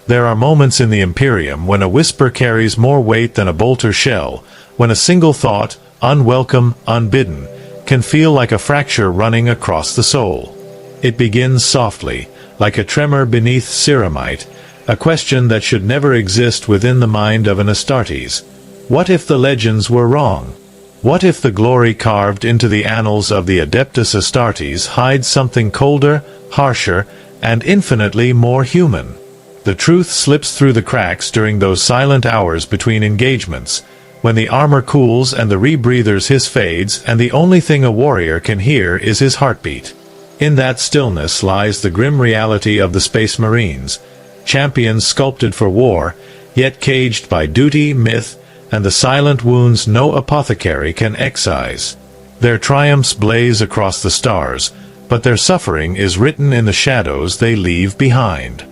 There are moments in the Imperium when a whisper carries more weight than a bolt or shell, when a single thought, unwelcome, unbidden, can feel like a fracture running across the soul. It begins softly, like a tremor beneath ceramite, a question that should never exist within the mind of an Astartes. What if the legends were wrong? What if the glory carved into the annals of the Adeptus Astartes hides something colder, harsher, and infinitely more human? The truth slips through the cracks during those silent hours between engagements, when the armor cools and the rebreather's hiss fades and the only thing a warrior can hear is his heartbeat. In that stillness lies the grim reality of the Space Marines, champions sculpted for war, yet caged by duty, myth, and the silent wounds no apothecary can excise. Their triumphs blaze across the stars, but their suffering is written in the shadows they leave behind.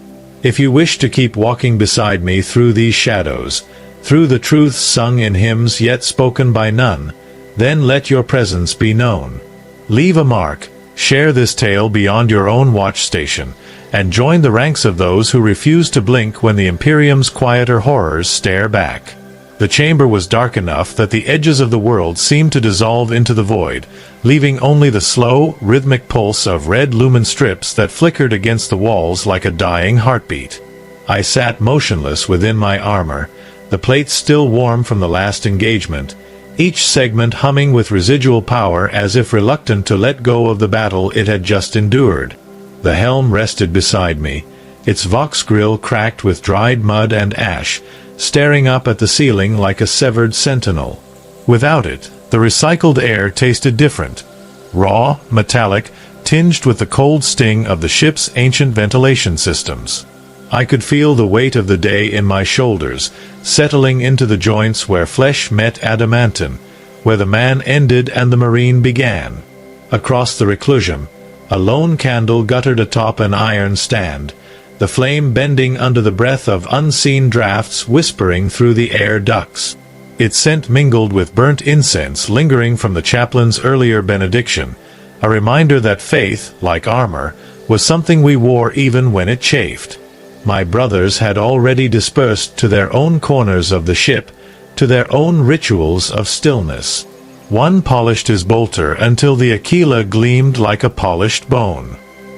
If you wish to keep walking beside me through these shadows, through the truths sung in hymns yet spoken by none, then let your presence be known. Leave a mark, share this tale beyond your own watch station, and join the ranks of those who refuse to blink when the Imperium's quieter horrors stare back. The chamber was dark enough that the edges of the world seemed to dissolve into the void, leaving only the slow, rhythmic pulse of red lumen strips that flickered against the walls like a dying heartbeat. I sat motionless within my armor, the plates still warm from the last engagement, each segment humming with residual power as if reluctant to let go of the battle it had just endured. The helm rested beside me, its vox grill cracked with dried mud and ash, staring up at the ceiling like a severed sentinel. Without it, the recycled air tasted different. Raw, metallic, tinged with the cold sting of the ship's ancient ventilation systems. I could feel the weight of the day in my shoulders, settling into the joints where flesh met adamantine, where the man ended and the marine began. Across the reclusium, a lone candle guttered atop an iron stand, the flame bending under the breath of unseen drafts whispering through the air ducts. Its scent mingled with burnt incense lingering from the chaplain's earlier benediction, a reminder that faith, like armor, was something we wore even when it chafed. My brothers had already dispersed to their own corners of the ship, to their own rituals of stillness. One polished his bolter until the Aquila gleamed like a polished bone.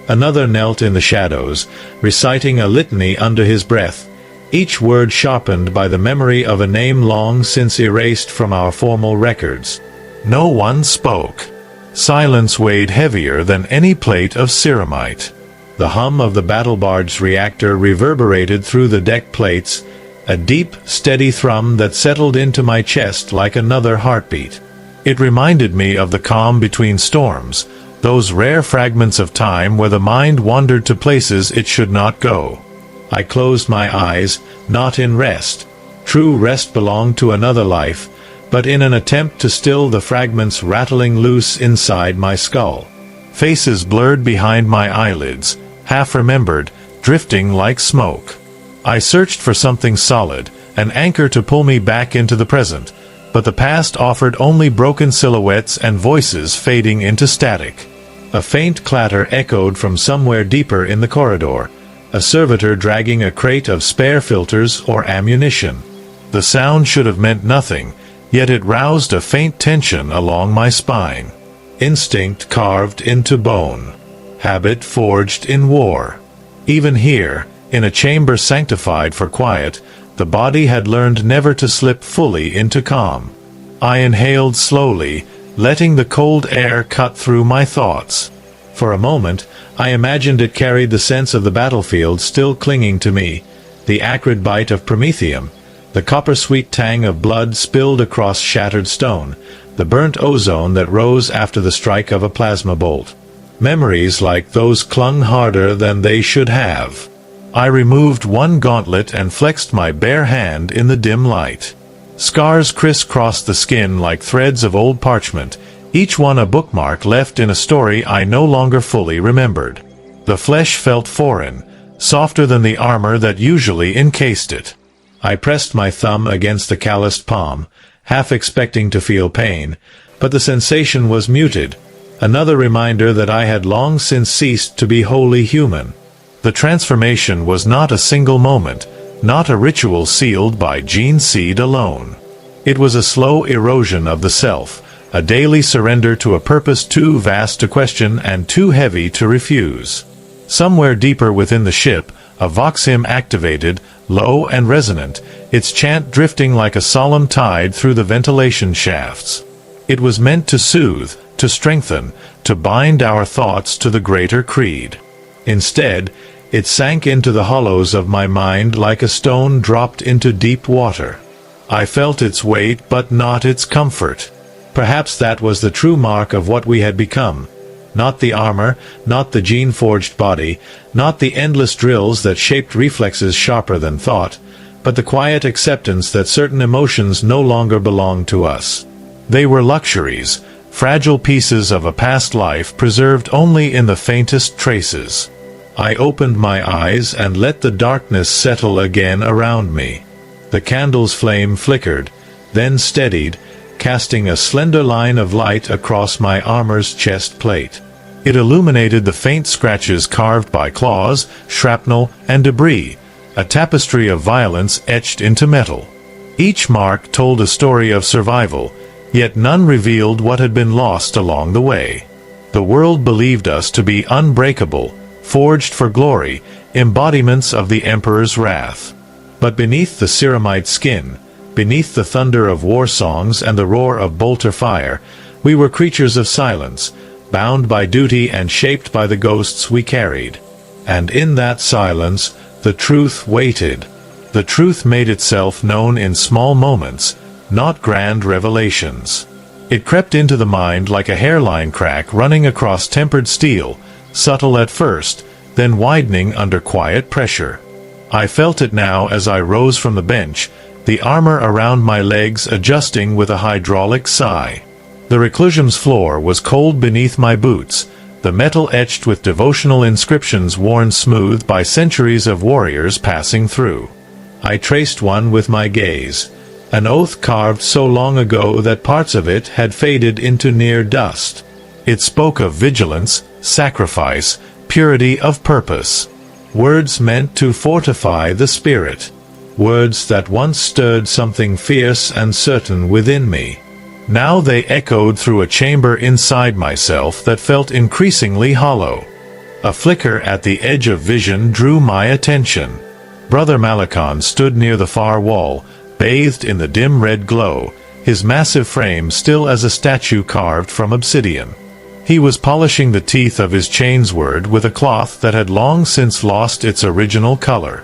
Another knelt in the shadows, reciting a litany under his breath, each word sharpened by the memory of a name long since erased from our formal records. No one spoke. Silence weighed heavier than any plate of ceramite. The hum of the battle barge's reactor reverberated through the deck plates, a deep, steady thrum that settled into my chest like another heartbeat. It reminded me of the calm between storms, those rare fragments of time where the mind wandered to places it should not go. I closed my eyes, not in rest. True rest belonged to another life, but in an attempt to still the fragments rattling loose inside my skull. Faces blurred behind my eyelids, half-remembered, drifting like smoke. I searched for something solid, an anchor to pull me back into the present, but the past offered only broken silhouettes and voices fading into static. A faint clatter echoed from somewhere deeper in the corridor, a servitor dragging a crate of spare filters or ammunition. The sound should have meant nothing, yet it roused a faint tension along my spine. Instinct carved into bone. Habit forged in war. Even here, in a chamber sanctified for quiet, the body had learned never to slip fully into calm. I inhaled slowly, letting the cold air cut through my thoughts. For a moment, I imagined it carried the sense of the battlefield still clinging to me, the acrid bite of promethium, the copper-sweet tang of blood spilled across shattered stone, the burnt ozone that rose after the strike of a plasma bolt. Memories like those clung harder than they should have. I removed one gauntlet and flexed my bare hand in the dim light. Scars crisscrossed the skin like threads of old parchment, each one a bookmark left in a story I no longer fully remembered. The flesh felt foreign, softer than the armor that usually encased it. I pressed my thumb against the calloused palm, half expecting to feel pain, but the sensation was muted, another reminder that I had long since ceased to be wholly human. The transformation was not a single moment, not a ritual sealed by gene seed alone. It was a slow erosion of the self, a daily surrender to a purpose too vast to question and too heavy to refuse. Somewhere deeper within the ship, a vox hymn activated, low and resonant, its chant drifting like a solemn tide through the ventilation shafts. It was meant to soothe, to strengthen, to bind our thoughts to the greater creed. Instead, it sank into the hollows of my mind like a stone dropped into deep water. I felt its weight but not its comfort. Perhaps that was the true mark of what we had become. Not the armor, not the gene-forged body, not the endless drills that shaped reflexes sharper than thought, but the quiet acceptance that certain emotions no longer belonged to us. They were luxuries, fragile pieces of a past life preserved only in the faintest traces. I opened my eyes and let the darkness settle again around me. The candle's flame flickered, then steadied, casting a slender line of light across my armor's chest plate. It illuminated the faint scratches carved by claws, shrapnel, and debris, a tapestry of violence etched into metal. Each mark told a story of survival, yet none revealed what had been lost along the way. The world believed us to be unbreakable, forged for glory, embodiments of the Emperor's wrath. But beneath the ceramite skin, beneath the thunder of war songs and the roar of bolter fire, we were creatures of silence, bound by duty and shaped by the ghosts we carried. And in that silence, the truth waited. The truth made itself known in small moments, not grand revelations. It crept into the mind like a hairline crack running across tempered steel, subtle at first, then widening under quiet pressure. I felt it now as I rose from the bench, the armor around my legs adjusting with a hydraulic sigh. The reclusium's floor was cold beneath my boots, the metal etched with devotional inscriptions worn smooth by centuries of warriors passing through. I traced one with my gaze, an oath carved so long ago that parts of it had faded into near dust. It spoke of vigilance, sacrifice, purity of purpose. Words meant to fortify the spirit. Words that once stirred something fierce and certain within me. Now they echoed through a chamber inside myself that felt increasingly hollow. A flicker at the edge of vision drew my attention. Brother Malakon stood near the far wall, bathed in the dim red glow, his massive frame still as a statue carved from obsidian. He was polishing the teeth of his chainsword with a cloth that had long since lost its original color.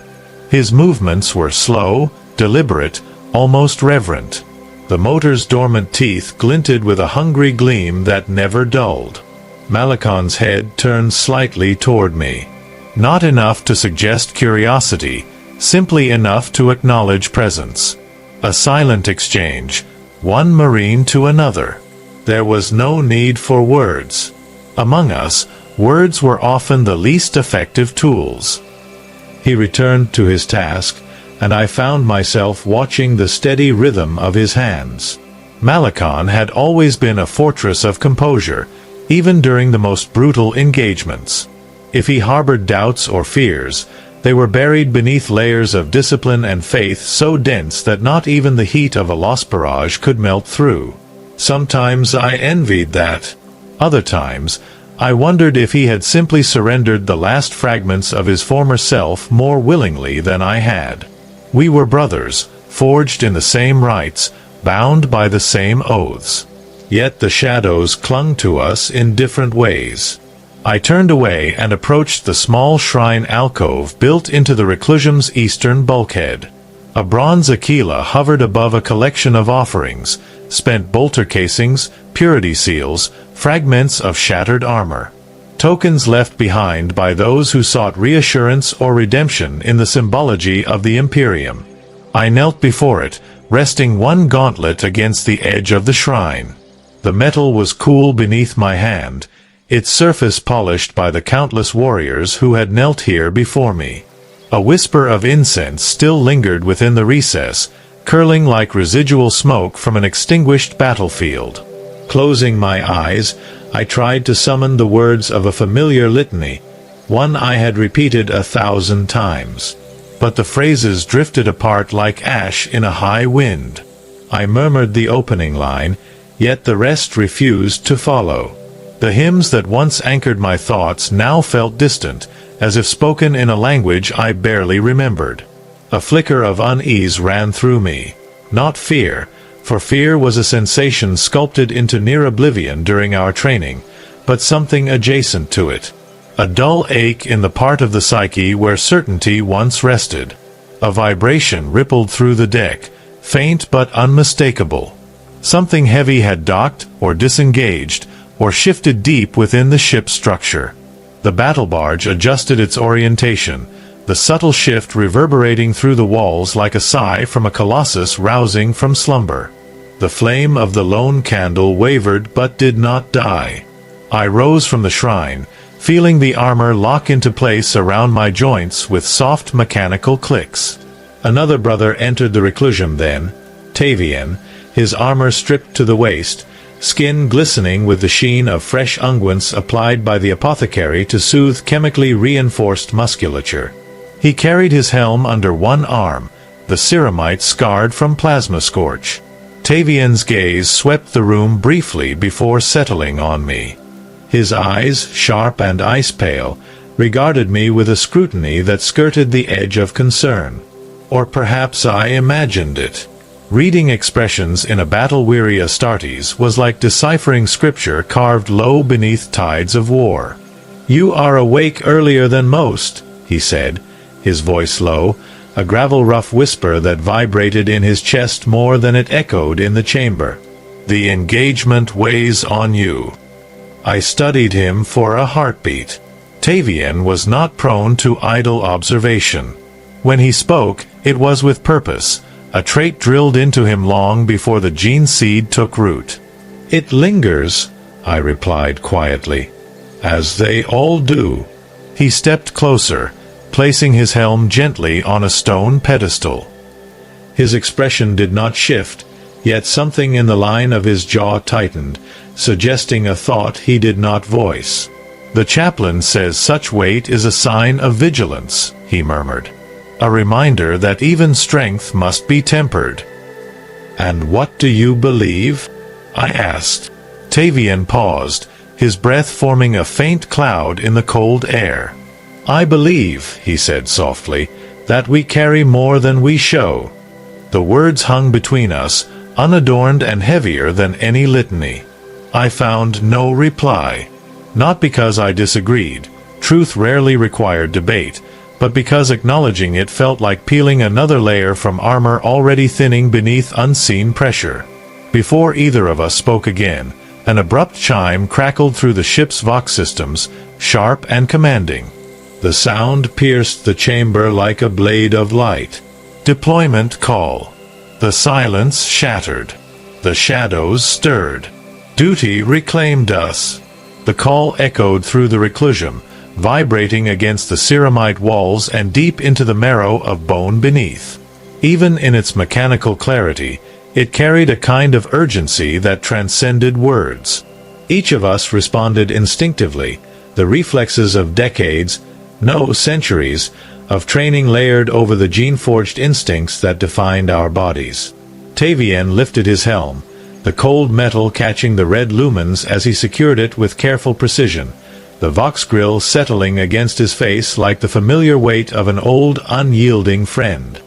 His movements were slow, deliberate, almost reverent. The motor's dormant teeth glinted with a hungry gleam that never dulled. Malakon's head turned slightly toward me. Not enough to suggest curiosity, simply enough to acknowledge presence. A silent exchange, one marine to another. There was no need for words. Among us, words were often the least effective tools. He returned to his task, and I found myself watching the steady rhythm of his hands. Malakon had always been a fortress of composure, even during the most brutal engagements. If he harbored doubts or fears, they were buried beneath layers of discipline and faith so dense that not even the heat of a lost barrage could melt through. Sometimes I envied that. Other times, I wondered if he had simply surrendered the last fragments of his former self more willingly than I had. We were brothers, forged in the same rites, bound by the same oaths. Yet the shadows clung to us in different ways. I turned away and approached the small shrine alcove built into the reclusium's eastern bulkhead. A bronze aquila hovered above a collection of offerings, spent bolter casings, purity seals, fragments of shattered armor. Tokens left behind by those who sought reassurance or redemption in the symbology of the Imperium. I knelt before it, resting one gauntlet against the edge of the shrine. The metal was cool beneath my hand, its surface polished by the countless warriors who had knelt here before me. A whisper of incense still lingered within the recess, curling like residual smoke from an extinguished battlefield. Closing my eyes, I tried to summon the words of a familiar litany. one I had repeated 1,000 times. But the phrases drifted apart like ash in a high wind. I murmured the opening line, yet the rest refused to follow. The hymns that once anchored my thoughts now felt distant, as if spoken in a language I barely remembered. A flicker of unease ran through me. Not fear, for fear was a sensation sculpted into near oblivion during our training, but something adjacent to it. A dull ache in the part of the psyche where certainty once rested. A vibration rippled through the deck, faint but unmistakable. Something heavy had docked, or disengaged, or shifted deep within the ship's structure. The battle barge adjusted its orientation, the subtle shift reverberating through the walls like a sigh from a colossus rousing from slumber. The flame of the lone candle wavered but did not die. I rose from the shrine, feeling the armor lock into place around my joints with soft mechanical clicks. Another brother entered the reclusium then, Tavian, his armor stripped to the waist, skin glistening with the sheen of fresh unguents applied by the apothecary to soothe chemically reinforced musculature. He carried his helm under one arm, the ceramite scarred from plasma scorch. Tavian's gaze swept the room briefly before settling on me. His eyes, sharp and ice-pale, regarded me with a scrutiny that skirted the edge of concern. Or perhaps I imagined it. Reading expressions in a battle-weary Astartes was like deciphering scripture carved low beneath tides of war. "You are awake earlier than most," he said, his voice low, a gravel-rough whisper that vibrated in his chest more than it echoed in the chamber. "The engagement weighs on you." I studied him for a heartbeat. Tavian was not prone to idle observation. When he spoke, it was with purpose, a trait drilled into him long before the gene seed took root. "It lingers," I replied quietly. "As they all do." He stepped closer, placing his helm gently on a stone pedestal. His expression did not shift, yet something in the line of his jaw tightened, suggesting a thought he did not voice. "The chaplain says such weight is a sign of vigilance," he murmured. "A reminder that even strength must be tempered." "And what do you believe?" I asked. Tavian paused, his breath forming a faint cloud in the cold air. "I believe," he said softly, "that we carry more than we show." The words hung between us, unadorned and heavier than any litany. I found no reply. Not because I disagreed. Truth rarely required debate, but because acknowledging it felt like peeling another layer from armor already thinning beneath unseen pressure. Before either of us spoke again, an abrupt chime crackled through the ship's vox systems, sharp and commanding. The sound pierced the chamber like a blade of light. Deployment call. The silence shattered. The shadows stirred. Duty reclaimed us. The call echoed through the reclusium, vibrating against the ceramite walls and deep into the marrow of bone beneath. Even in its mechanical clarity, it carried a kind of urgency that transcended words. Each of us responded instinctively, the reflexes of decades, no centuries, of training layered over the gene-forged instincts that defined our bodies. Tavian lifted his helm, the cold metal catching the red lumens as he secured it with careful precision, the vox grill settling against his face like the familiar weight of an old, unyielding friend.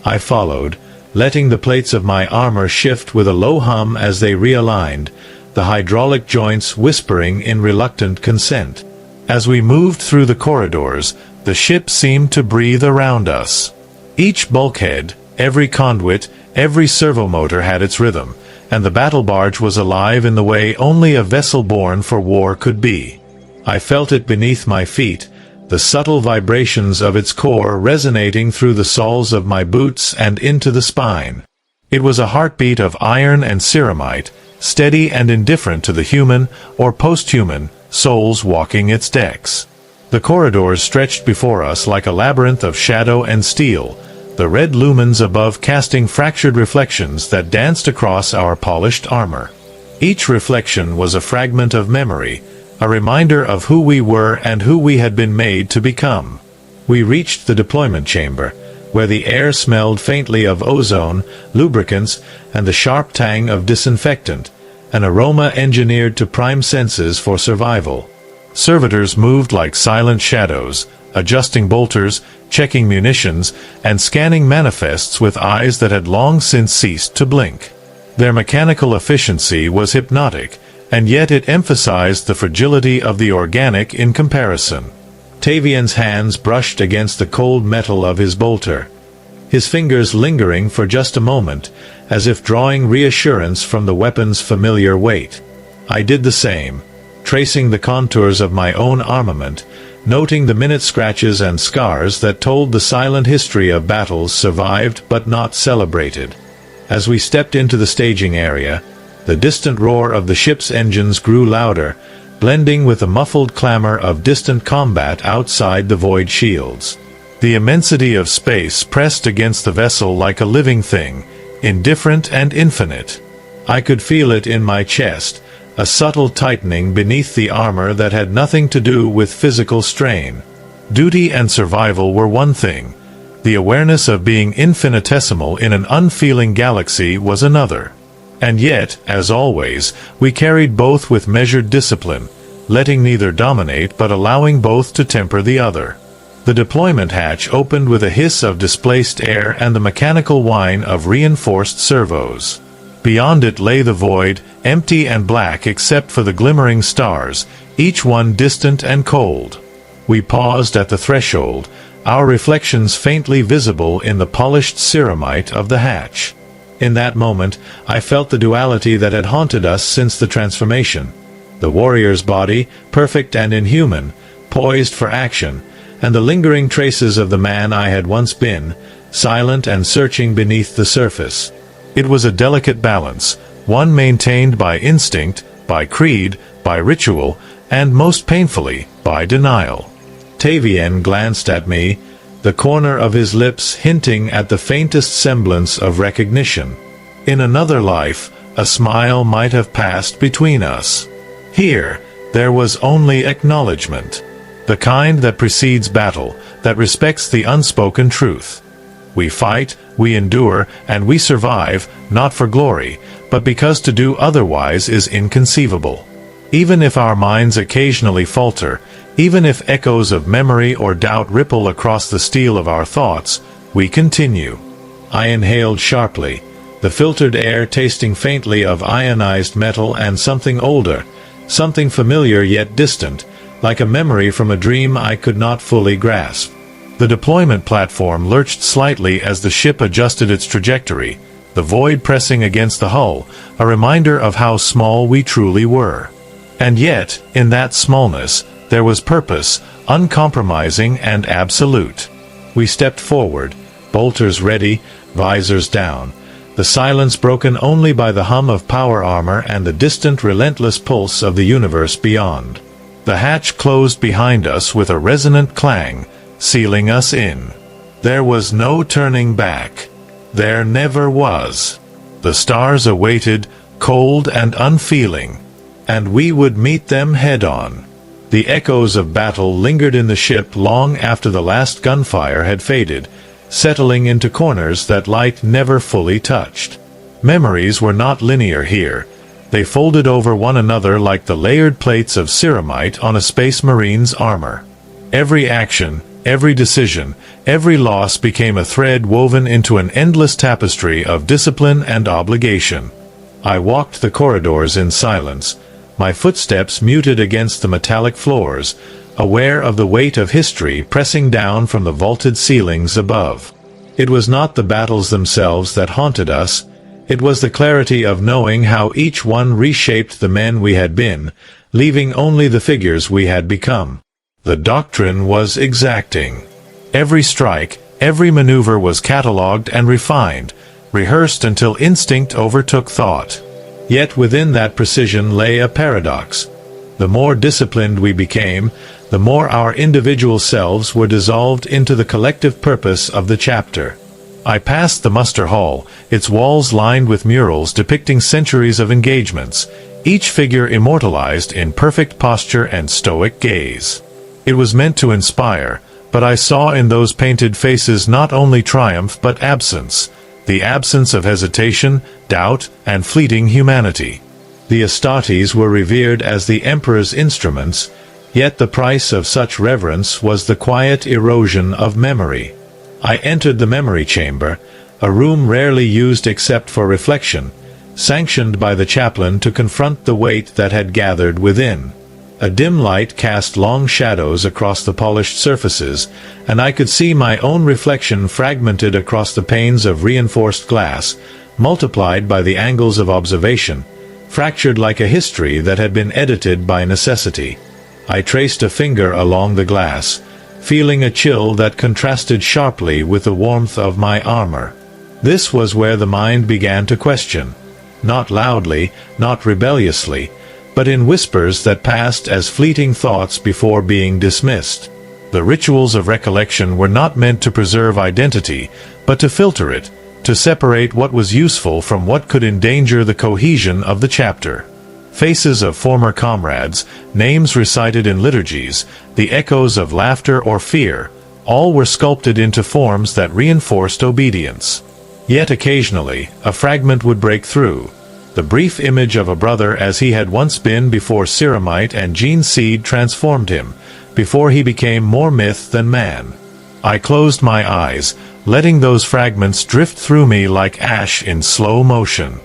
I followed, letting the plates of my armor shift with a low hum as they realigned, the hydraulic joints whispering in reluctant consent. As we moved through the corridors, the ship seemed to breathe around us. Each bulkhead, every conduit, every servomotor had its rhythm, and the battle barge was alive in the way only a vessel born for war could be. I felt it beneath my feet, the subtle vibrations of its core resonating through the soles of my boots and into the spine. It was a heartbeat of iron and ceramite, steady and indifferent to the human, or post-human, souls walking its decks. The corridors stretched before us like a labyrinth of shadow and steel, the red lumens above casting fractured reflections that danced across our polished armor. Each reflection was a fragment of memory, a reminder of who we were and who we had been made to become. We reached the deployment chamber, where the air smelled faintly of ozone, lubricants, and the sharp tang of disinfectant, an aroma engineered to prime senses for survival. Servitors moved like silent shadows, adjusting bolters, checking munitions, and scanning manifests with eyes that had long since ceased to blink. Their mechanical efficiency was hypnotic, and yet it emphasized the fragility of the organic in comparison. Tavian's hands brushed against the cold metal of his bolter, his fingers lingering for just a moment, as if drawing reassurance from the weapon's familiar weight. I did the same, tracing the contours of my own armament, noting the minute scratches and scars that told the silent history of battles survived but not celebrated. As we stepped into the staging area, the distant roar of the ship's engines grew louder, blending with the muffled clamor of distant combat outside the void shields. The immensity of space pressed against the vessel like a living thing, indifferent and infinite. I could feel it in my chest, a subtle tightening beneath the armor that had nothing to do with physical strain. Duty and survival were one thing. The awareness of being infinitesimal in an unfeeling galaxy was another. And yet, as always, we carried both with measured discipline, letting neither dominate but allowing both to temper the other. The deployment hatch opened with a hiss of displaced air and the mechanical whine of reinforced servos. Beyond it lay the void, empty and black except for the glimmering stars, each one distant and cold. We paused at the threshold, our reflections faintly visible in the polished ceramite of the hatch. In that moment, I felt the duality that had haunted us since the transformation. The warrior's body, perfect and inhuman, poised for action, and the lingering traces of the man I had once been, silent and searching beneath the surface. It was a delicate balance, one maintained by instinct, by creed, by ritual, and most painfully, by denial. Tavian glanced at me, the corner of his lips hinting at the faintest semblance of recognition. In another life, a smile might have passed between us. Here, there was only acknowledgement. The kind that precedes battle, that respects the unspoken truth. We fight, we endure, and we survive, not for glory, but because to do otherwise is inconceivable. Even if our minds occasionally falter, even if echoes of memory or doubt ripple across the steel of our thoughts, we continue. I inhaled sharply, the filtered air tasting faintly of ionized metal and something older, something familiar yet distant, like a memory from a dream I could not fully grasp. The deployment platform lurched slightly as the ship adjusted its trajectory, the void pressing against the hull, a reminder of how small we truly were. And yet, in that smallness, there was purpose, uncompromising and absolute. We stepped forward, bolters ready, visors down, the silence broken only by the hum of power armor and the distant relentless pulse of the universe beyond. The hatch closed behind us with a resonant clang, sealing us in. There was no turning back. There never was. The stars awaited, cold and unfeeling, and we would meet them head-on. The echoes of battle lingered in the ship long after the last gunfire had faded, settling into corners that light never fully touched. Memories were not linear here. They folded over one another like the layered plates of ceramite on a space marine's armor. Every action, every decision, every loss became a thread woven into an endless tapestry of discipline and obligation. I walked the corridors in silence, my footsteps muted against the metallic floors, aware of the weight of history pressing down from the vaulted ceilings above. It was not the battles themselves that haunted us, it was the clarity of knowing how each one reshaped the men we had been, leaving only the figures we had become. The doctrine was exacting. Every strike, every maneuver was catalogued and refined, rehearsed until instinct overtook thought. Yet within that precision lay a paradox. The more disciplined we became, the more our individual selves were dissolved into the collective purpose of the chapter. I passed the muster hall, its walls lined with murals depicting centuries of engagements, each figure immortalized in perfect posture and stoic gaze. It was meant to inspire, but I saw in those painted faces not only triumph but absence, the absence of hesitation, doubt, and fleeting humanity. The Astartes were revered as the emperor's instruments, yet the price of such reverence was the quiet erosion of memory. I entered the memory chamber, a room rarely used except for reflection, sanctioned by the chaplain to confront the weight that had gathered within. A dim light cast long shadows across the polished surfaces, and I could see my own reflection fragmented across the panes of reinforced glass, multiplied by the angles of observation, fractured like a history that had been edited by necessity. I traced a finger along the glass, feeling a chill that contrasted sharply with the warmth of my armor. This was where the mind began to question. Not loudly, not rebelliously, but in whispers that passed as fleeting thoughts before being dismissed. The rituals of recollection were not meant to preserve identity, but to filter it, to separate what was useful from what could endanger the cohesion of the chapter. Faces of former comrades, names recited in liturgies, the echoes of laughter or fear, all were sculpted into forms that reinforced obedience. Yet occasionally, a fragment would break through. The brief image of a brother as he had once been before ceramite and gene seed transformed him, before he became more myth than man. I closed my eyes, letting those fragments drift through me like ash in slow motion.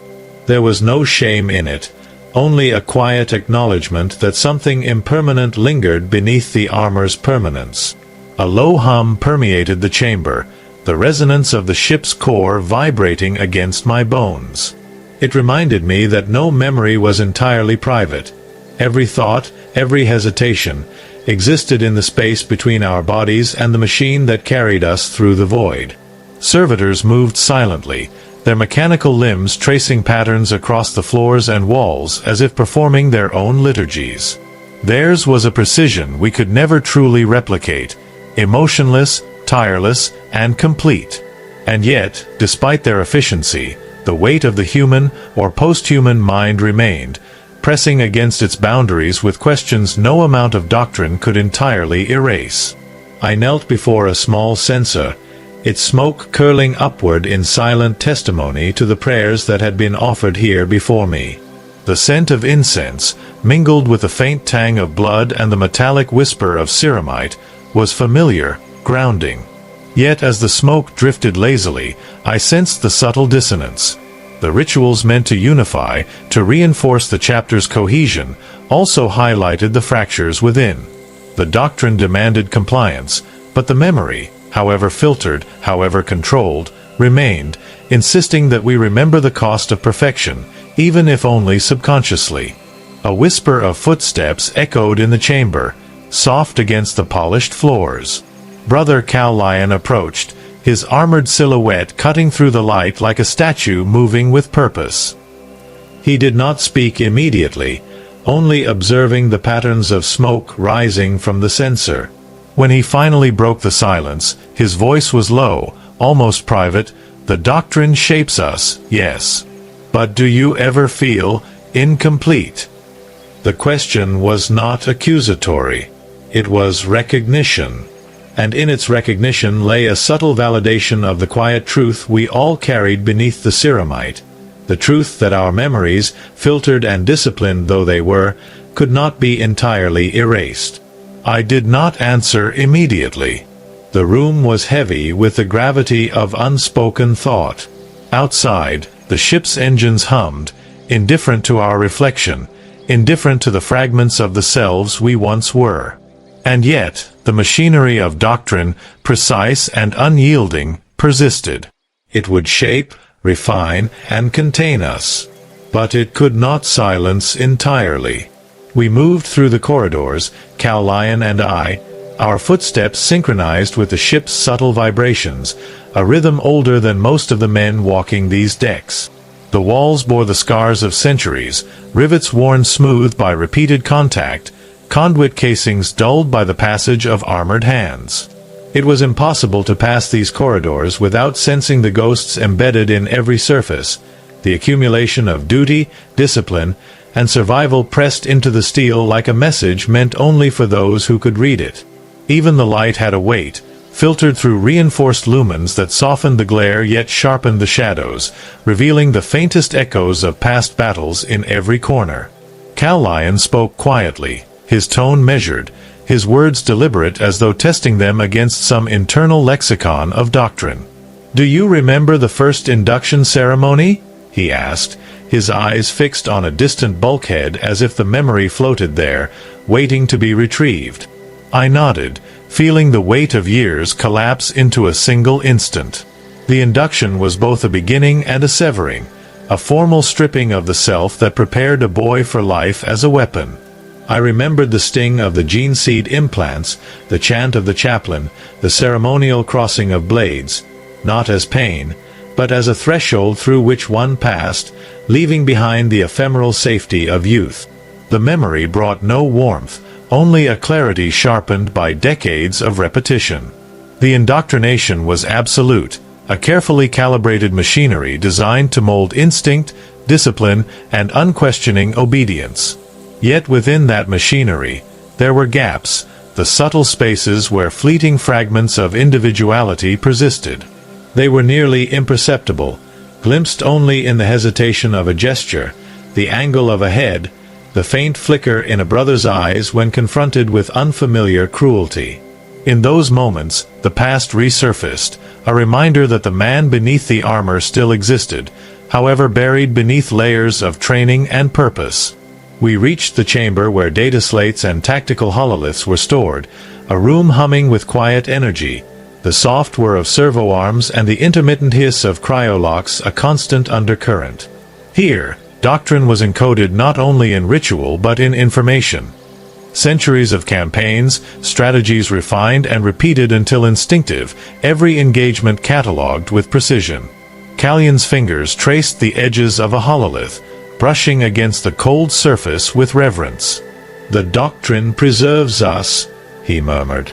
There was no shame in it, only a quiet acknowledgement that something impermanent lingered beneath the armor's permanence. A low hum permeated the chamber, the resonance of the ship's core vibrating against my bones. It reminded me that no memory was entirely private. Every thought, every hesitation, existed in the space between our bodies and the machine that carried us through the void. Servitors moved silently, their mechanical limbs tracing patterns across the floors and walls as if performing their own liturgies. Theirs was a precision we could never truly replicate, emotionless, tireless, and complete. And yet, despite their efficiency, the weight of the human or post-human mind remained, pressing against its boundaries with questions no amount of doctrine could entirely erase. I knelt before a small censer, its smoke curling upward in silent testimony to the prayers that had been offered here before me. The scent of incense, mingled with the faint tang of blood and the metallic whisper of ceramite, was familiar, grounding. Yet as the smoke drifted lazily, I sensed the subtle dissonance. The rituals meant to unify, to reinforce the chapter's cohesion, also highlighted the fractures within. The doctrine demanded compliance, but the memory, however filtered, however controlled, remained, insisting that we remember the cost of perfection, even if only subconsciously. A whisper of footsteps echoed in the chamber, soft against the polished floors. Brother Cowlion approached, his armored silhouette cutting through the light like a statue moving with purpose. He did not speak immediately, only observing the patterns of smoke rising from the censer. When he finally broke the silence, his voice was low, almost private. "The doctrine shapes us, yes. But do you ever feel incomplete?" The question was not accusatory. It was recognition. And in its recognition lay a subtle validation of the quiet truth we all carried beneath the ceramite, the truth that our memories, filtered and disciplined though they were, could not be entirely erased. I did not answer immediately. The room was heavy with the gravity of unspoken thought. Outside, the ship's engines hummed, indifferent to our reflection, indifferent to the fragments of the selves we once were. And yet, the machinery of doctrine, precise and unyielding, persisted. It would shape, refine, and contain us. But it could not silence entirely. We moved through the corridors, Cowlion and I, our footsteps synchronized with the ship's subtle vibrations, a rhythm older than most of the men walking these decks. The walls bore the scars of centuries, rivets worn smooth by repeated contact, conduit casings dulled by the passage of armored hands. It was impossible to pass these corridors without sensing the ghosts embedded in every surface, the accumulation of duty, discipline, and survival pressed into the steel like a message meant only for those who could read it. Even the light had a weight, filtered through reinforced lumens that softened the glare yet sharpened the shadows, revealing the faintest echoes of past battles in every corner. Cal Lion spoke quietly, his tone measured, his words deliberate as though testing them against some internal lexicon of doctrine. "Do you remember the first induction ceremony?" he asked, his eyes fixed on a distant bulkhead as if the memory floated there, waiting to be retrieved. I nodded, feeling the weight of years collapse into a single instant. The induction was both a beginning and a severing, a formal stripping of the self that prepared a boy for life as a weapon. I remembered the sting of the gene seed implants, the chant of the chaplain, the ceremonial crossing of blades, not as pain, but as a threshold through which one passed, leaving behind the ephemeral safety of youth. The memory brought no warmth, only a clarity sharpened by decades of repetition. The indoctrination was absolute, a carefully calibrated machinery designed to mold instinct, discipline, and unquestioning obedience. Yet within that machinery, there were gaps, the subtle spaces where fleeting fragments of individuality persisted. They were nearly imperceptible, glimpsed only in the hesitation of a gesture, the angle of a head, the faint flicker in a brother's eyes when confronted with unfamiliar cruelty. In those moments, the past resurfaced, a reminder that the man beneath the armor still existed, however buried beneath layers of training and purpose. We reached the chamber where data slates and tactical hololiths were stored, a room humming with quiet energy, the soft whir of servo arms and the intermittent hiss of cryolocks a constant undercurrent. Here, doctrine was encoded not only in ritual but in information. Centuries of campaigns, strategies refined and repeated until instinctive, every engagement catalogued with precision. Callion's fingers traced the edges of a hololith, brushing against the cold surface with reverence. "The doctrine preserves us," he murmured.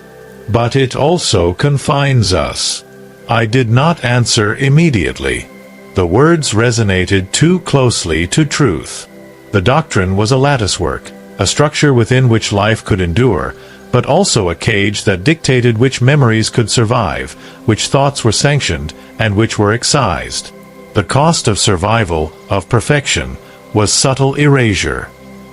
"But it also confines us." I did not answer immediately. The words resonated too closely to truth. The doctrine was a latticework, a structure within which life could endure, but also a cage that dictated which memories could survive, which thoughts were sanctioned, and which were excised. The cost of survival, of perfection, was subtle erasure.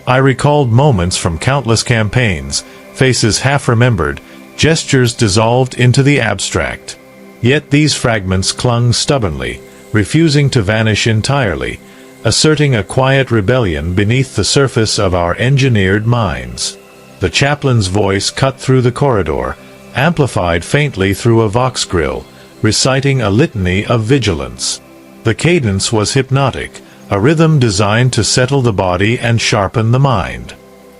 I recalled moments from countless campaigns, faces half-remembered, gestures dissolved into the abstract. Yet these fragments clung stubbornly, refusing to vanish entirely, asserting a quiet rebellion beneath the surface of our engineered minds. The chaplain's voice cut through the corridor, amplified faintly through a vox grill, reciting a litany of vigilance. The cadence was hypnotic, a rhythm designed to settle the body and sharpen the mind.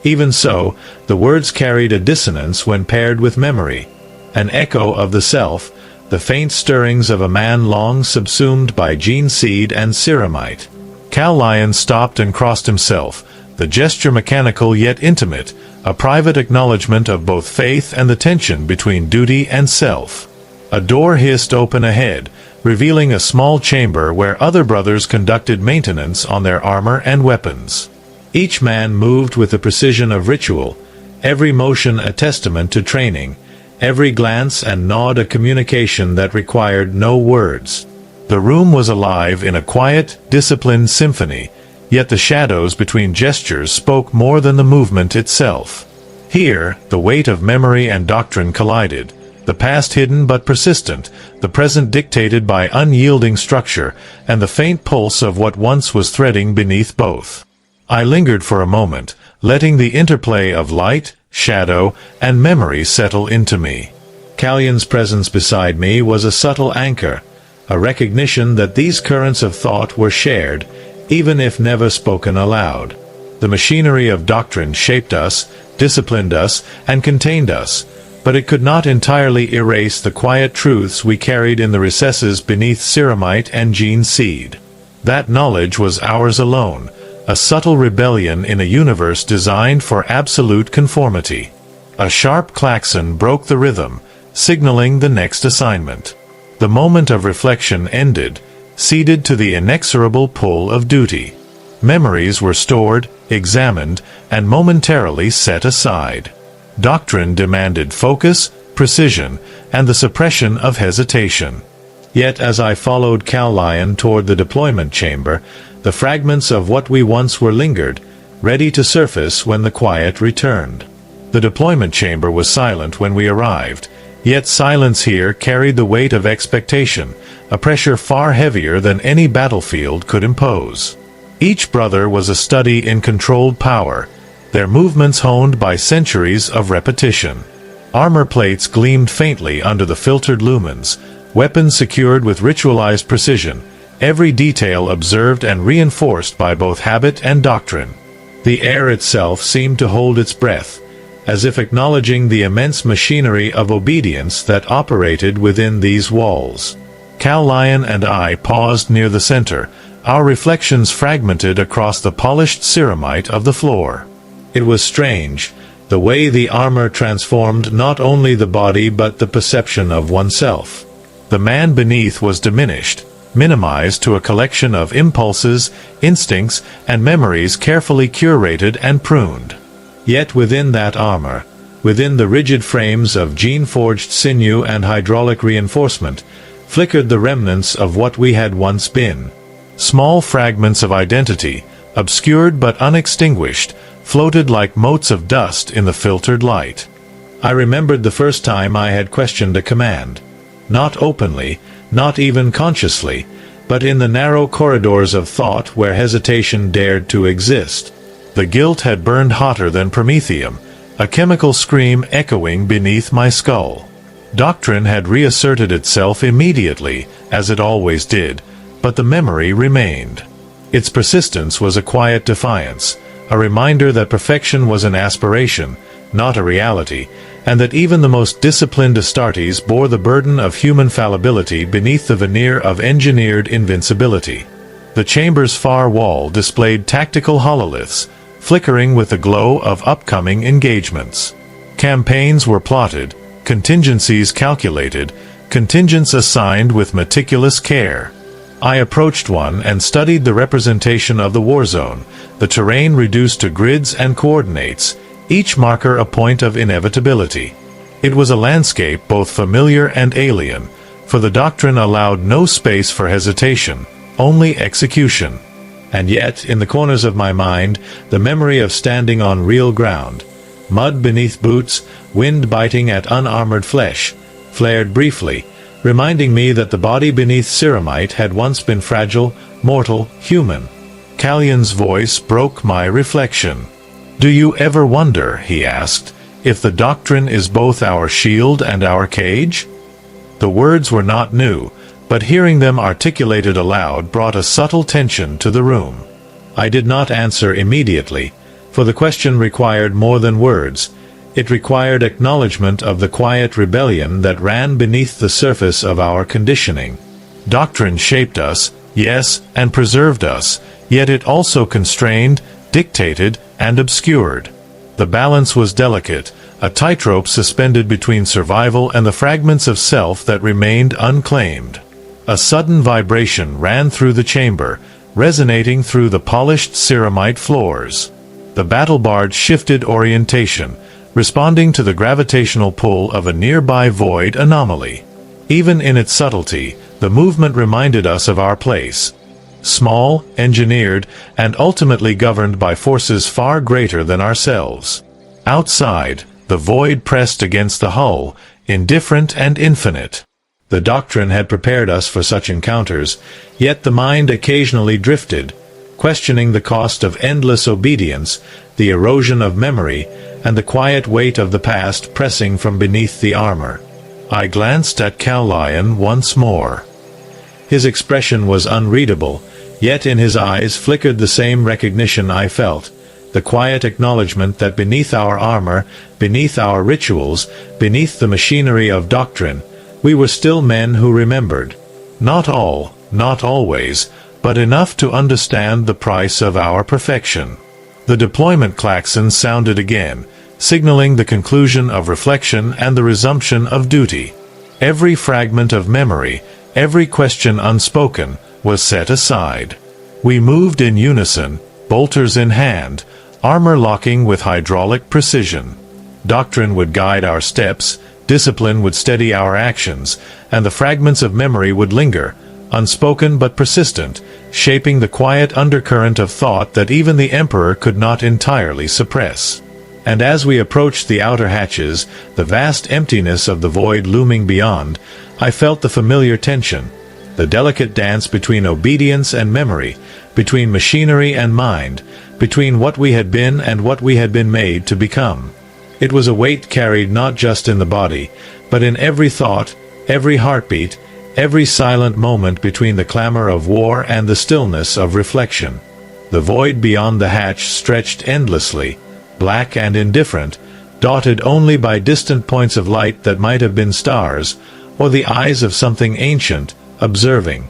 Even so, the words carried a dissonance when paired with memory, an echo of the self, the faint stirrings of a man long subsumed by gene seed and ceramite. Cal Lion stopped and crossed himself, the gesture mechanical yet intimate, a private acknowledgement of both faith and the tension between duty and self. A door hissed open ahead, revealing a small chamber where other brothers conducted maintenance on their armor and weapons. Each man moved with the precision of ritual, every motion a testament to training, every glance and nod a communication that required no words. The room was alive in a quiet, disciplined symphony, yet the shadows between gestures spoke more than the movement itself. Here, the weight of memory and doctrine collided, the past hidden but persistent, the present dictated by unyielding structure, and the faint pulse of what once was threading beneath both. I lingered for a moment, letting the interplay of light, shadow, and memory settle into me. Callion's presence beside me was a subtle anchor, a recognition that these currents of thought were shared, even if never spoken aloud. The machinery of doctrine shaped us, disciplined us, and contained us, but it could not entirely erase the quiet truths we carried in the recesses beneath ceramite and gene seed. That knowledge was ours alone, a subtle rebellion in a universe designed for absolute conformity. A sharp klaxon broke the rhythm, signaling the next assignment. The moment of reflection ended, ceded to the inexorable pull of duty. Memories were stored, examined, and momentarily set aside. Doctrine demanded focus, precision, and the suppression of hesitation. Yet as I followed Cal-Lion toward the deployment chamber, the fragments of what we once were lingered, ready to surface when the quiet returned. The deployment chamber was silent when we arrived, yet silence here carried the weight of expectation, a pressure far heavier than any battlefield could impose. Each brother was a study in controlled power, their movements honed by centuries of repetition. Armor plates gleamed faintly under the filtered lumens, weapons secured with ritualized precision, every detail observed and reinforced by both habit and doctrine. The air itself seemed to hold its breath, as if acknowledging the immense machinery of obedience that operated within these walls. Cal-Lion and I paused near the center, our reflections fragmented across the polished ceramite of the floor. It was strange, the way the armor transformed not only the body but the perception of oneself. The man beneath was diminished, minimized to a collection of impulses, instincts, and memories carefully curated and pruned. Yet within that armor, within the rigid frames of gene-forged sinew and hydraulic reinforcement, flickered the remnants of what we had once been. Small fragments of identity, obscured but unextinguished, floated like motes of dust in the filtered light. I remembered the first time I had questioned a command. Not openly, not even consciously, but in the narrow corridors of thought where hesitation dared to exist. The guilt had burned hotter than promethium, a chemical scream echoing beneath my skull. Doctrine had reasserted itself immediately, as it always did, but the memory remained. Its persistence was a quiet defiance, a reminder that perfection was an aspiration, not a reality, and that even the most disciplined Astartes bore the burden of human fallibility beneath the veneer of engineered invincibility. The chamber's far wall displayed tactical hololiths, flickering with the glow of upcoming engagements. Campaigns were plotted, contingencies calculated, contingents assigned with meticulous care. I approached one and studied the representation of the war zone, the terrain reduced to grids and coordinates, each marker a point of inevitability. It was a landscape both familiar and alien, for the doctrine allowed no space for hesitation, only execution. And yet, in the corners of my mind, the memory of standing on real ground, mud beneath boots, wind biting at unarmored flesh, flared briefly, reminding me that the body beneath ceramite had once been fragile, mortal, human. Cal-Lion's voice broke my reflection. "Do you ever wonder," he asked, "if the doctrine is both our shield and our cage?" The words were not new, but hearing them articulated aloud brought a subtle tension to the room. I did not answer immediately, for the question required more than words. It required acknowledgement of the quiet rebellion that ran beneath the surface of our conditioning. Doctrine shaped us, yes, and preserved us, yet it also constrained, dictated, and obscured. The balance was delicate, a tightrope suspended between survival and the fragments of self that remained unclaimed. A sudden vibration ran through the chamber, resonating through the polished ceramite floors. The battle barge shifted orientation, responding to the gravitational pull of a nearby void anomaly. Even in its subtlety, the movement reminded us of our place. Small, engineered, and ultimately governed by forces far greater than ourselves. Outside, the void pressed against the hull, indifferent and infinite. The doctrine had prepared us for such encounters, yet the mind occasionally drifted, questioning the cost of endless obedience, the erosion of memory, and the quiet weight of the past pressing from beneath the armor. I glanced at Cal-Lion once more. His expression was unreadable, yet in his eyes flickered the same recognition I felt, the quiet acknowledgement that beneath our armor, beneath our rituals, beneath the machinery of doctrine, we were still men who remembered. Not all, not always, but enough to understand the price of our perfection. The deployment klaxon sounded again, signaling the conclusion of reflection and the resumption of duty. Every fragment of memory, every question unspoken, was set aside. We moved in unison, bolters in hand, armor locking with hydraulic precision. Doctrine would guide our steps, discipline would steady our actions, and the fragments of memory would linger, unspoken but persistent, shaping the quiet undercurrent of thought that even the Emperor could not entirely suppress. And as we approached the outer hatches, the vast emptiness of the void looming beyond, I felt the familiar tension, the delicate dance between obedience and memory, between machinery and mind, between what we had been and what we had been made to become. It was a weight carried not just in the body, but in every thought, every heartbeat, every silent moment between the clamor of war and the stillness of reflection. The void beyond the hatch stretched endlessly, black and indifferent, dotted only by distant points of light that might have been stars, or the eyes of something ancient, observing.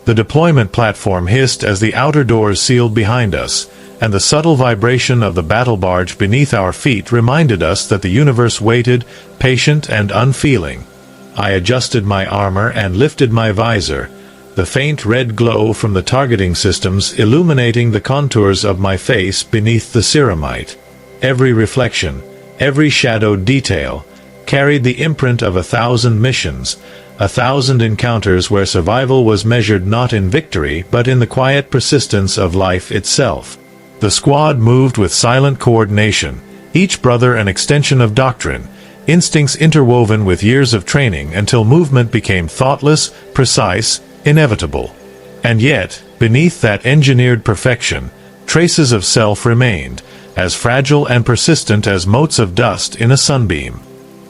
The deployment platform hissed as the outer doors sealed behind us, and the subtle vibration of the battle barge beneath our feet reminded us that the universe waited, patient and unfeeling. I adjusted my armor and lifted my visor, the faint red glow from the targeting systems illuminating the contours of my face beneath the ceramite. Every reflection, every shadowed detail, carried the imprint of 1,000 missions, 1,000 encounters where survival was measured not in victory but in the quiet persistence of life itself. The squad moved with silent coordination, each brother an extension of doctrine, instincts interwoven with years of training until movement became thoughtless, precise, inevitable. And yet, beneath that engineered perfection, traces of self remained, as fragile and persistent as motes of dust in a sunbeam.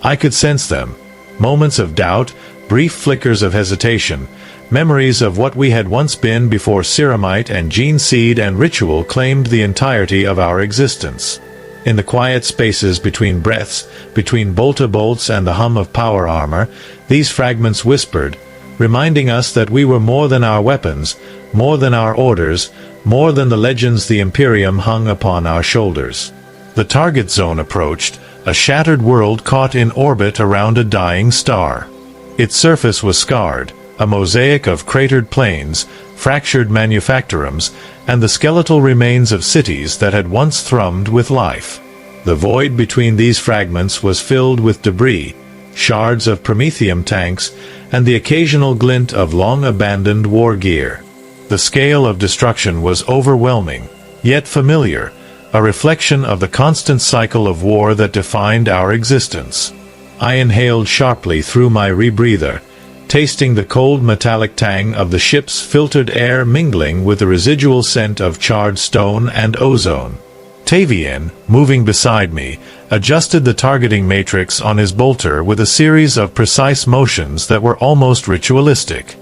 I could sense them, moments of doubt, brief flickers of hesitation, memories of what we had once been before ceramite and gene seed and ritual claimed the entirety of our existence. In the quiet spaces between breaths, between bolter-bolts and the hum of power armor, these fragments whispered, reminding us that we were more than our weapons, more than our orders, more than the legends the Imperium hung upon our shoulders. The target zone approached, a shattered world caught in orbit around a dying star. Its surface was scarred, a mosaic of cratered plains, fractured manufactorums, and the skeletal remains of cities that had once thrummed with life. The void between these fragments was filled with debris, shards of Prometheum tanks, and the occasional glint of long-abandoned war gear. The scale of destruction was overwhelming, yet familiar, a reflection of the constant cycle of war that defined our existence. I inhaled sharply through my rebreather, tasting the cold metallic tang of the ship's filtered air mingling with the residual scent of charred stone and ozone. Tavian, moving beside me, adjusted the targeting matrix on his bolter with a series of precise motions that were almost ritualistic.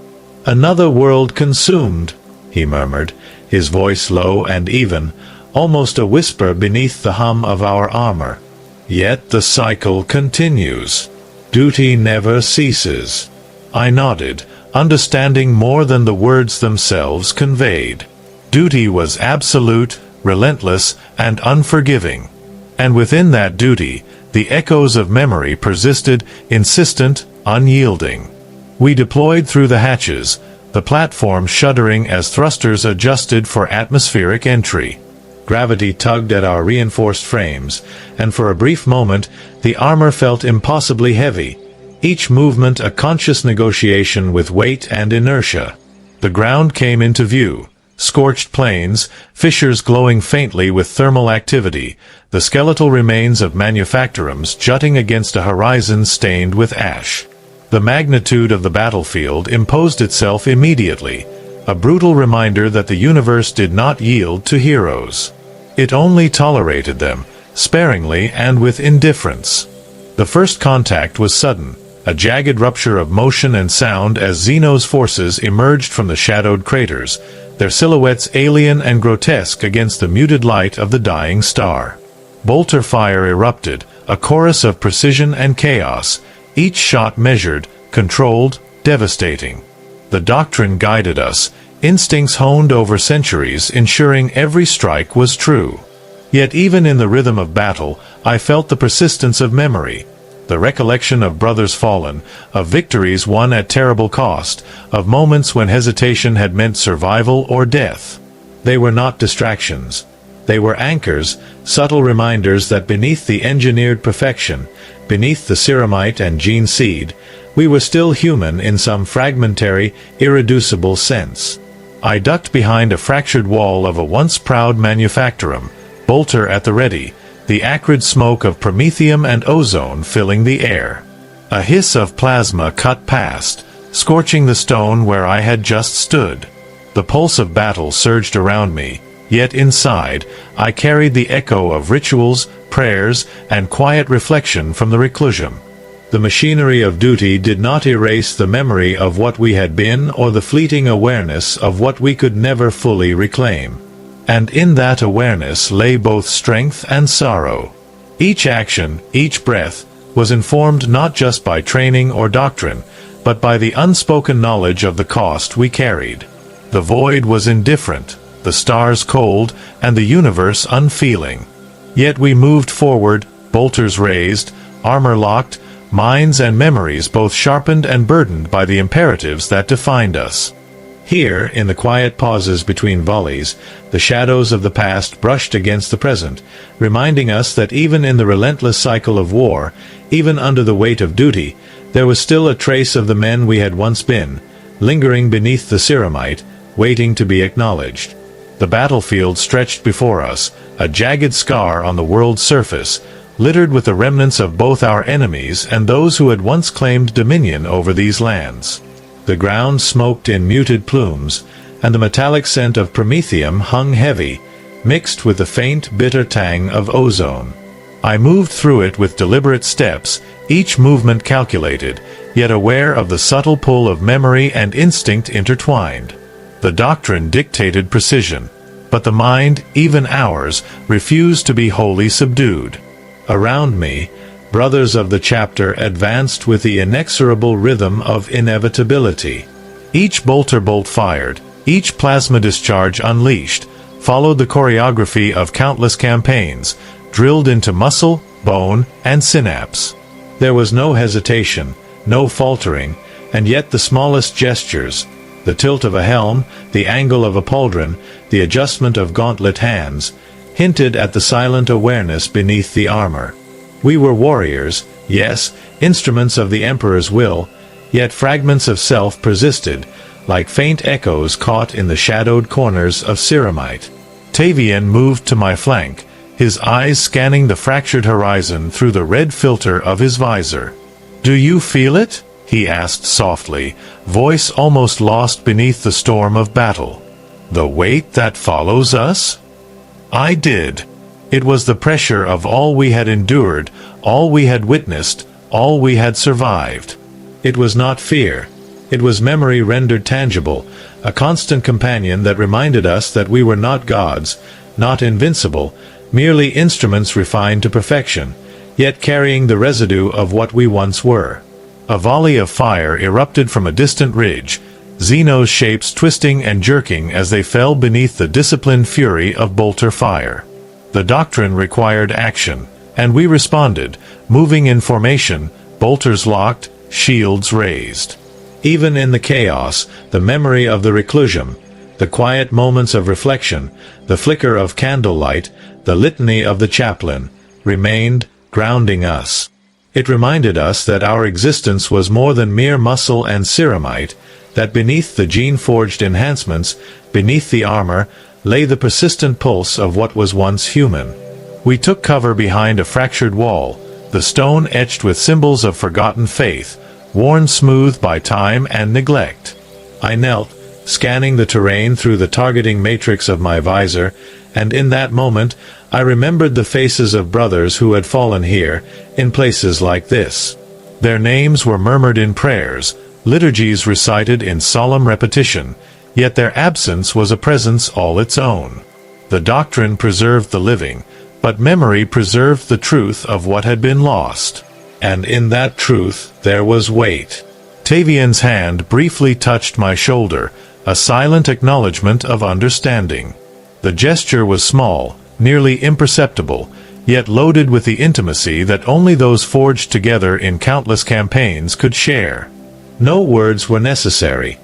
"Another world consumed," he murmured, his voice low and even, almost a whisper beneath the hum of our armor. "Yet the cycle continues. Duty never ceases." I nodded, understanding more than the words themselves conveyed. Duty was absolute, relentless, and unforgiving. And within that duty, the echoes of memory persisted, insistent, unyielding. We deployed through the hatches, the platform shuddering as thrusters adjusted for atmospheric entry. Gravity tugged at our reinforced frames, and for a brief moment, the armor felt impossibly heavy, each movement a conscious negotiation with weight and inertia. The ground came into view. Scorched plains, fissures glowing faintly with thermal activity, the skeletal remains of manufactorums jutting against a horizon stained with ash. The magnitude of the battlefield imposed itself immediately, a brutal reminder that the universe did not yield to heroes. It only tolerated them, sparingly and with indifference. The first contact was sudden, a jagged rupture of motion and sound as Xeno's forces emerged from the shadowed craters, their silhouettes alien and grotesque against the muted light of the dying star. Bolter fire erupted, a chorus of precision and chaos, each shot measured, controlled, devastating. The doctrine guided us, instincts honed over centuries ensuring every strike was true. Yet even in the rhythm of battle, I felt the persistence of memory. The recollection of brothers fallen, of victories won at terrible cost, of moments when hesitation had meant survival or death. They were not distractions. They were anchors, subtle reminders that beneath the engineered perfection, beneath the ceramite and gene seed, we were still human in some fragmentary, irreducible sense. I ducked behind a fractured wall of a once proud manufactorum, bolter at the ready, the acrid smoke of promethium and ozone filling the air. A hiss of plasma cut past, scorching the stone where I had just stood. The pulse of battle surged around me, yet inside, I carried the echo of rituals, prayers, and quiet reflection from the reclusium. The machinery of duty did not erase the memory of what we had been or the fleeting awareness of what we could never fully reclaim. And in that awareness lay both strength and sorrow. Each action, each breath, was informed not just by training or doctrine, but by the unspoken knowledge of the cost we carried. The void was indifferent, the stars cold, and the universe unfeeling. Yet we moved forward, bolters raised, armor locked, minds and memories both sharpened and burdened by the imperatives that defined us. Here, in the quiet pauses between volleys, the shadows of the past brushed against the present, reminding us that even in the relentless cycle of war, even under the weight of duty, there was still a trace of the men we had once been, lingering beneath the ceramite, waiting to be acknowledged. The battlefield stretched before us, a jagged scar on the world's surface, littered with the remnants of both our enemies and those who had once claimed dominion over these lands. The ground smoked in muted plumes, and the metallic scent of promethium hung heavy, mixed with the faint, bitter tang of ozone. I moved through it with deliberate steps, each movement calculated, yet aware of the subtle pull of memory and instinct intertwined. The doctrine dictated precision, but the mind, even ours, refused to be wholly subdued. Around me, brothers of the chapter advanced with the inexorable rhythm of inevitability. Each bolter bolt fired, each plasma discharge unleashed, followed the choreography of countless campaigns, drilled into muscle, bone, and synapse. There was no hesitation, no faltering, and yet the smallest gestures, the tilt of a helm, the angle of a pauldron, the adjustment of gauntlet hands, hinted at the silent awareness beneath the armor. We were warriors, yes, instruments of the Emperor's will, yet fragments of self persisted, like faint echoes caught in the shadowed corners of ceramite. Tavian moved to my flank, his eyes scanning the fractured horizon through the red filter of his visor. "Do you feel it?" he asked softly, voice almost lost beneath the storm of battle. "The weight that follows us?" I did. It was the pressure of all we had endured, all we had witnessed, all we had survived. It was not fear. It was memory rendered tangible, a constant companion that reminded us that we were not gods, not invincible, merely instruments refined to perfection, yet carrying the residue of what we once were. A volley of fire erupted from a distant ridge, Xeno's shapes twisting and jerking as they fell beneath the disciplined fury of bolter fire. The doctrine required action, and we responded, moving in formation, bolters locked, shields raised. Even in the chaos, the memory of the reclusium, the quiet moments of reflection, the flicker of candlelight, the litany of the chaplain, remained, grounding us. It reminded us that our existence was more than mere muscle and ceramite, that beneath the gene-forged enhancements, beneath the armor, lay the persistent pulse of what was once human. We took cover behind a fractured wall, the stone etched with symbols of forgotten faith, worn smooth by time and neglect. I knelt, scanning the terrain through the targeting matrix of my visor, and in that moment, I remembered the faces of brothers who had fallen here, in places like this. Their names were murmured in prayers, liturgies recited in solemn repetition, yet their absence was a presence all its own. The doctrine preserved the living, but memory preserved the truth of what had been lost. And in that truth there was weight. Tavian's hand briefly touched my shoulder, a silent acknowledgement of understanding. The gesture was small, nearly imperceptible, yet loaded with the intimacy that only those forged together in countless campaigns could share. No words were necessary.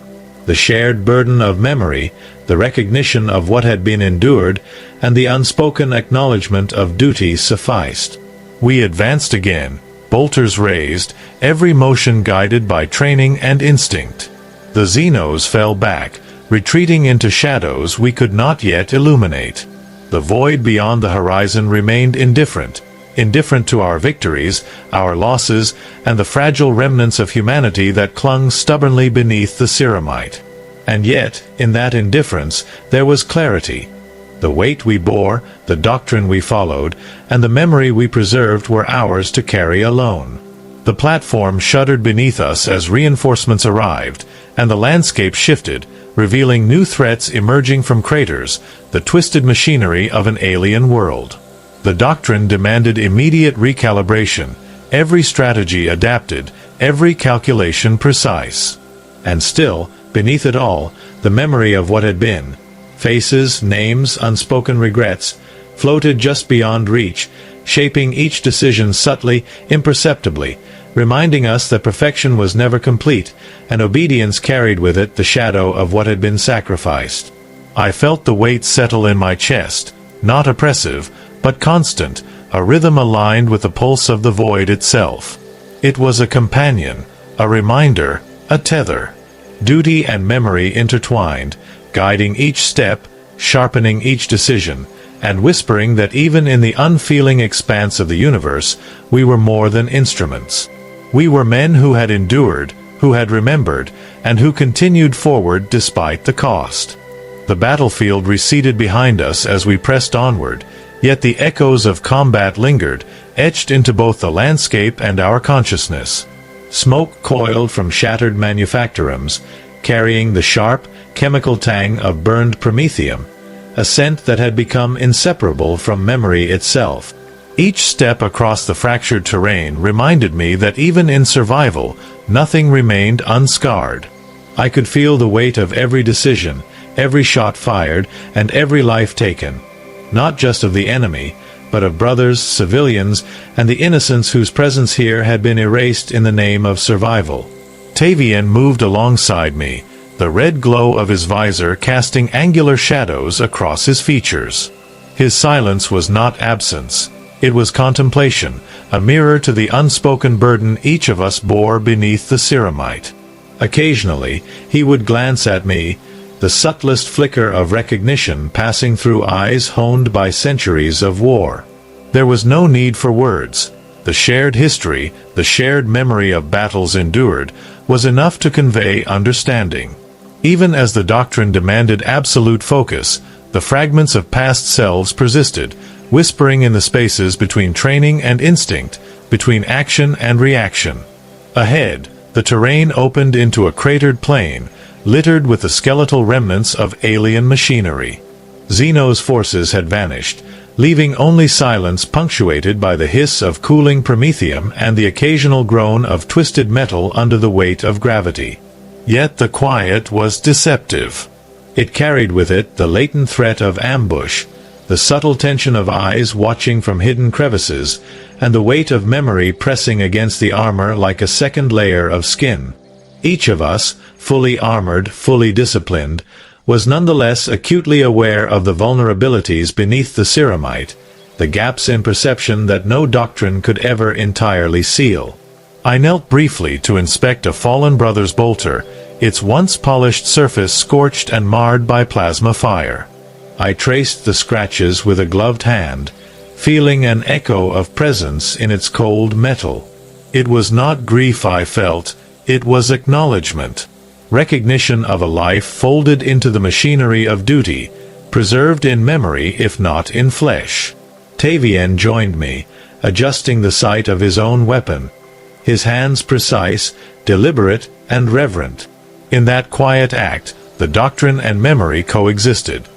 The shared burden of memory, the recognition of what had been endured, and the unspoken acknowledgement of duty sufficed. We advanced again, bolters raised, every motion guided by training and instinct. The Xenos fell back, retreating into shadows we could not yet illuminate. The void beyond the horizon remained indifferent to our victories, our losses, and the fragile remnants of humanity that clung stubbornly beneath the ceramite. And yet, in that indifference, there was clarity. The weight we bore, the doctrine we followed, and the memory we preserved were ours to carry alone. The platform shuddered beneath us as reinforcements arrived, and the landscape shifted, revealing new threats emerging from craters, the twisted machinery of an alien world. The doctrine demanded immediate recalibration, every strategy adapted, every calculation precise. And still, beneath it all, the memory of what had been, faces, names, unspoken regrets, floated just beyond reach, shaping each decision subtly, imperceptibly, reminding us that perfection was never complete, and obedience carried with it the shadow of what had been sacrificed. I felt the weight settle in my chest, not oppressive, but constant, a rhythm aligned with the pulse of the void itself. It was a companion, a reminder, a tether. Duty and memory intertwined, guiding each step, sharpening each decision, and whispering that even in the unfeeling expanse of the universe, we were more than instruments. We were men who had endured, who had remembered, and who continued forward despite the cost. The battlefield receded behind us as we pressed onward, yet the echoes of combat lingered, etched into both the landscape and our consciousness. Smoke coiled from shattered manufactorums, carrying the sharp, chemical tang of burned promethium, a scent that had become inseparable from memory itself. Each step across the fractured terrain reminded me that even in survival, nothing remained unscarred. I could feel the weight of every decision, every shot fired, and every life taken, not just of the enemy, but of brothers, civilians, and the innocents whose presence here had been erased in the name of survival. Tavian moved alongside me, the red glow of his visor casting angular shadows across his features. His silence was not absence. It was contemplation, a mirror to the unspoken burden each of us bore beneath the ceramite. Occasionally, he would glance at me, the subtlest flicker of recognition passing through eyes honed by centuries of war. There was no need for words. The shared history, the shared memory of battles endured, was enough to convey understanding. Even as the doctrine demanded absolute focus, the fragments of past selves persisted, whispering in the spaces between training and instinct, between action and reaction. Ahead, the terrain opened into a cratered plain, littered with the skeletal remnants of alien machinery. Xeno's forces had vanished, leaving only silence punctuated by the hiss of cooling promethium and the occasional groan of twisted metal under the weight of gravity. Yet the quiet was deceptive. It carried with it the latent threat of ambush, the subtle tension of eyes watching from hidden crevices, and the weight of memory pressing against the armor like a second layer of skin. Each of us, fully armored, fully disciplined, was nonetheless acutely aware of the vulnerabilities beneath the ceramite, the gaps in perception that no doctrine could ever entirely seal. I knelt briefly to inspect a fallen brother's bolter, its once polished surface scorched and marred by plasma fire. I traced the scratches with a gloved hand, feeling an echo of presence in its cold metal. It was not grief I felt, it was acknowledgement. Recognition of a life folded into the machinery of duty, preserved in memory if not in flesh. Tavian joined me, adjusting the sight of his own weapon, his hands precise, deliberate, and reverent. In that quiet act, the doctrine and memory coexisted.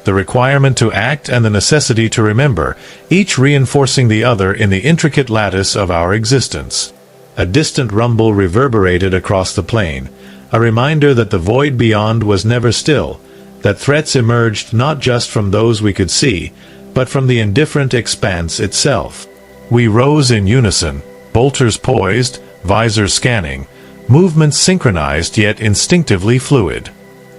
The requirement to act and the necessity to remember, each reinforcing the other in the intricate lattice of our existence. A distant rumble reverberated across the plain, a reminder that the void beyond was never still, that threats emerged not just from those we could see, but from the indifferent expanse itself. We rose in unison, bolters poised, visors scanning, movements synchronized yet instinctively fluid.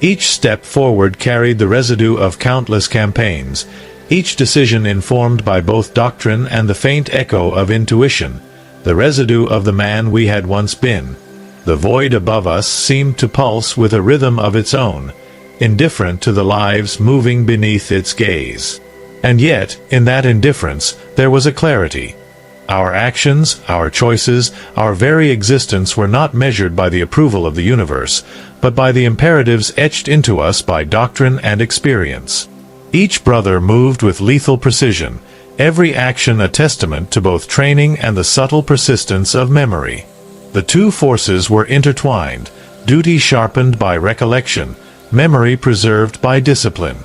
Each step forward carried the residue of countless campaigns, each decision informed by both doctrine and the faint echo of intuition, the residue of the man we had once been. The void above us seemed to pulse with a rhythm of its own, indifferent to the lives moving beneath its gaze. And yet, in that indifference, there was a clarity. Our actions, our choices, our very existence were not measured by the approval of the universe, but by the imperatives etched into us by doctrine and experience. Each brother moved with lethal precision, every action a testament to both training and the subtle persistence of memory. The two forces were intertwined, duty sharpened by recollection, memory preserved by discipline.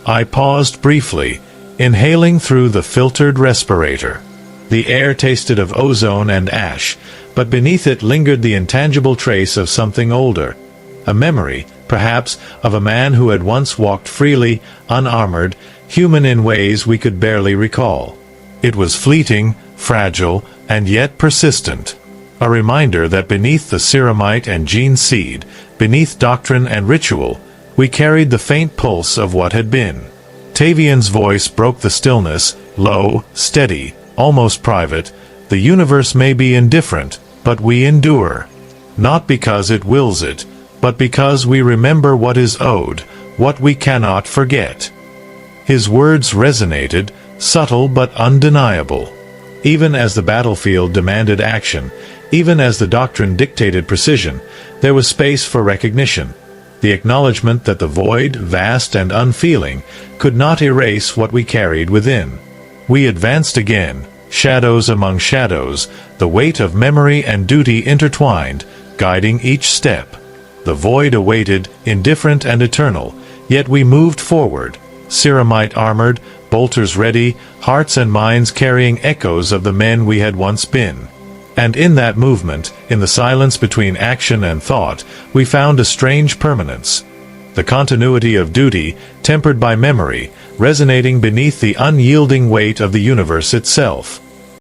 I paused briefly, inhaling through the filtered respirator. The air tasted of ozone and ash, but beneath it lingered the intangible trace of something older. A memory, perhaps, of a man who had once walked freely, unarmored, human in ways we could barely recall. It was fleeting, fragile, and yet persistent. A reminder that beneath the ceramite and gene seed, beneath doctrine and ritual, we carried the faint pulse of what had been. Tavian's voice broke the stillness, low, steady, almost private. The universe may be indifferent, but we endure. Not because it wills it, but because we remember what is owed, what we cannot forget. His words resonated, subtle but undeniable. Even as the battlefield demanded action, even as the doctrine dictated precision, there was space for recognition. The acknowledgement that the void, vast and unfeeling, could not erase what we carried within. We advanced again, shadows among shadows, the weight of memory and duty intertwined, guiding each step. The void awaited, indifferent and eternal, yet we moved forward, ceramite armored, bolters ready, hearts and minds carrying echoes of the men we had once been. And in that movement, in the silence between action and thought, we found a strange permanence. The continuity of duty, tempered by memory, resonating beneath the unyielding weight of the universe itself.